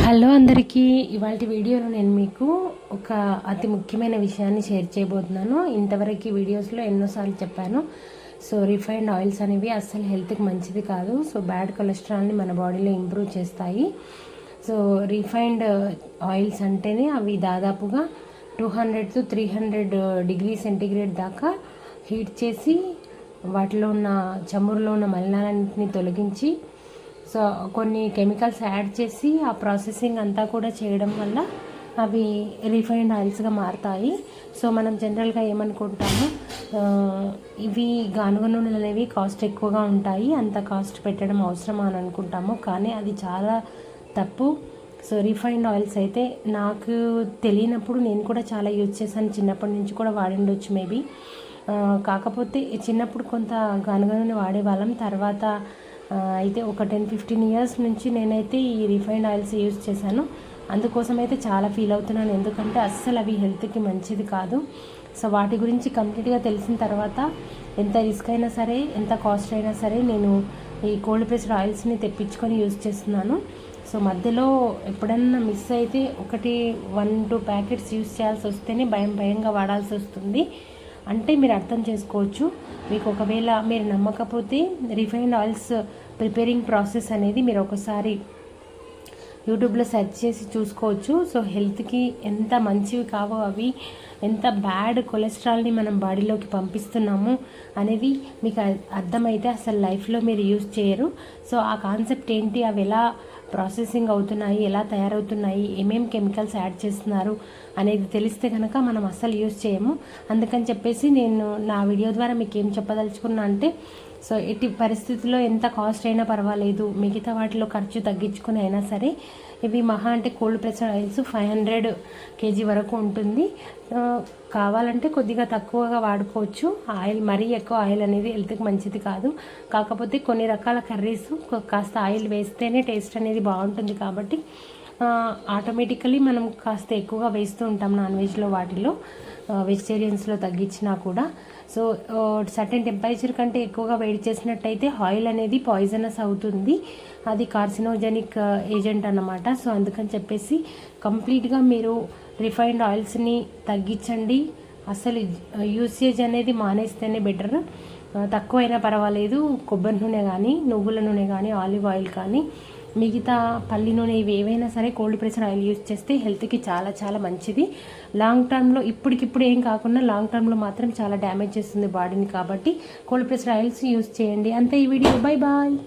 Hello అందరికీ, ఇవాళ వీడియోలో నేను మీకు ఒక అతి ముఖ్యమైన విషయాన్ని షేర్ చేయబోతున్నాను. ఇంతవరకు వీడియోస్లో ఎన్నోసార్లు చెప్పాను. సో రిఫైన్డ్ ఆయిల్స్ అనేవి అస్సలు హెల్త్కి మంచిది కాదు. సో బ్యాడ్ కొలెస్ట్రాల్ని మన బాడీలో ఇంప్రూవ్ చేస్తాయి. సో రిఫైన్డ్ ఆయిల్స్ అంటేనే అవి దాదాపుగా 200 to 300 డిగ్రీ సెంటీగ్రేడ్ దాకా హీట్ చేసి వాటిలో ఉన్న చమురులో ఉన్న మలినాలన్నింటినీ తొలగించి సో కొన్ని కెమికల్స్ యాడ్ చేసి ఆ ప్రాసెసింగ్ అంతా కూడా చేయడం వల్ల అవి రిఫైన్డ్ ఆయిల్స్గా మారుతాయి. సో మనం జనరల్గా ఏమనుకుంటాము, ఇవి గానుగ నూనెలు అనేవి కాస్ట్ ఎక్కువగా ఉంటాయి, అంత కాస్ట్ పెట్టడం అవసరమా అని అనుకుంటాము. కానీ అది చాలా తప్పు. సో రిఫైన్డ్ ఆయిల్స్ అయితే నాకు తెలియనప్పుడు నేను కూడా చాలా యూజ్ చేశాను, చిన్నప్పటి నుంచి కూడా వాడిండొచ్చు మేబీ. కాకపోతే చిన్నప్పుడు కొంత గానుగ నూనె వాడేవాళ్ళం. తర్వాత అయితే ఒక 10-15 ఇయర్స్ నుంచి నేనైతే ఈ రిఫైన్డ్ ఆయిల్స్ యూజ్ చేశాను. అందుకోసం అయితే చాలా ఫీల్ అవుతున్నాను, ఎందుకంటే అస్సలు అవి హెల్త్కి మంచిది కాదు. సో వాటి గురించి కంప్లీట్గా తెలిసిన తర్వాత ఎంత రిస్క్ అయినా సరే, ఎంత కాస్ట్ అయినా సరే నేను ఈ కోల్డ్ ప్రెస్డ్ ఆయిల్స్ని తెప్పించుకొని యూజ్ చేస్తున్నాను. సో మధ్యలో ఎప్పుడన్నా మిస్ అయితే 1-2 ప్యాకెట్స్ యూజ్ చేయాల్సి వస్తేనే భయంగా వాడాల్సి వస్తుంది. అంటే మీరు అర్థం చేసుకోవచ్చు. మీకు ఒకవేళ మీరు నమ్మకపోతే రిఫైన్డ్ ఆయిల్స్ ప్రిపేరింగ్ ప్రాసెస్ అనేది మీరు ఒకసారి యూట్యూబ్లో సెర్చ్ చేసి చూసుకోవచ్చు. సో హెల్త్కి ఎంత మంచివి కావో అవి, ఎంత బ్యాడ్ కొలెస్ట్రాల్ని మనం బాడీలోకి పంపిస్తున్నాము అనేది మీకు అర్థమైతే అసలు లైఫ్లో మీరు యూజ్ చేయరు. సో ఆ కాన్సెప్ట్ ఏంటి, అవి ఎలా ప్రాసెసింగ్ అవుతున్నాయి, ఎలా తయారవుతున్నాయి, ఏమేం కెమికల్స్ యాడ్ చేస్తున్నారు అనేది తెలిస్తే కనుక మనం అస్సలు యూజ్ చేయము. అందుకని చెప్పేసి నేను నా వీడియో ద్వారా మీకు ఏం చెప్పదలుచుకున్నా అంటే, సో ఎట్టి పరిస్థితుల్లో ఎంత కాస్ట్ అయినా పర్వాలేదు, మిగతా వాటిలో ఖర్చు తగ్గించుకుని అయినా సరే ఇవి మహా అంటే కోల్డ్ ప్రెస్డ్ ఆయిల్స్ 500 kg వరకు ఉంటుంది. కావాలంటే కొద్దిగా తక్కువగా వాడుకోవచ్చు. ఆయిల్ మరీ ఎక్కువ ఆయిల్ అనేది హెల్త్కి మంచిది కాదు. కాకపోతే కొన్ని రకాల కర్రీస్ కాస్త ఆయిల్ వేస్తేనే టేస్ట్ అనేది బాగుంటుంది. కాబట్టి ఆటోమేటికలీ మనం కాస్త ఎక్కువగా వేస్తూ ఉంటాం నాన్ వెజ్లో, వాటిలో వెజిటేరియన్స్లో తగ్గించినా కూడా. సో సర్టెన్ టెంపరేచర్ కంటే ఎక్కువగా వేడి చేసినట్టయితే ఆయిల్ అనేది పాయిజనస్ అవుతుంది, అది కార్సినోజెనిక్ ఏజెంట్ అన్నమాట. సో అందుకని చెప్పేసి కంప్లీట్గా మీరు రిఫైన్డ్ ఆయిల్స్ని తగ్గించండి. అసలు యూసేజ్ అనేది మానేస్తేనే బెటర్. తక్కువైనా పర్వాలేదు, కొబ్బరి నూనె కానీ, నువ్వుల నూనె కానీ, ఆలివ్ ఆయిల్ కానీ, మిగతా పల్లి నూనె ఇవి ఏవైనా సరే కోల్డ్ ప్రెస్డ్ ఆయిల్ యూజ్ చేస్తే హెల్త్కి చాలా చాలా మంచిది. లాంగ్ టర్మ్లో ఇప్పటికిప్పుడు ఏం కాకుండా లాంగ్ టర్మ్లో మాత్రం చాలా డ్యామేజ్ చేస్తుంది బాడీని. కాబట్టి కోల్డ్ ప్రెస్డ్ ఆయిల్స్ యూజ్ చేయండి. అంతే ఈ వీడియో. Bye bye.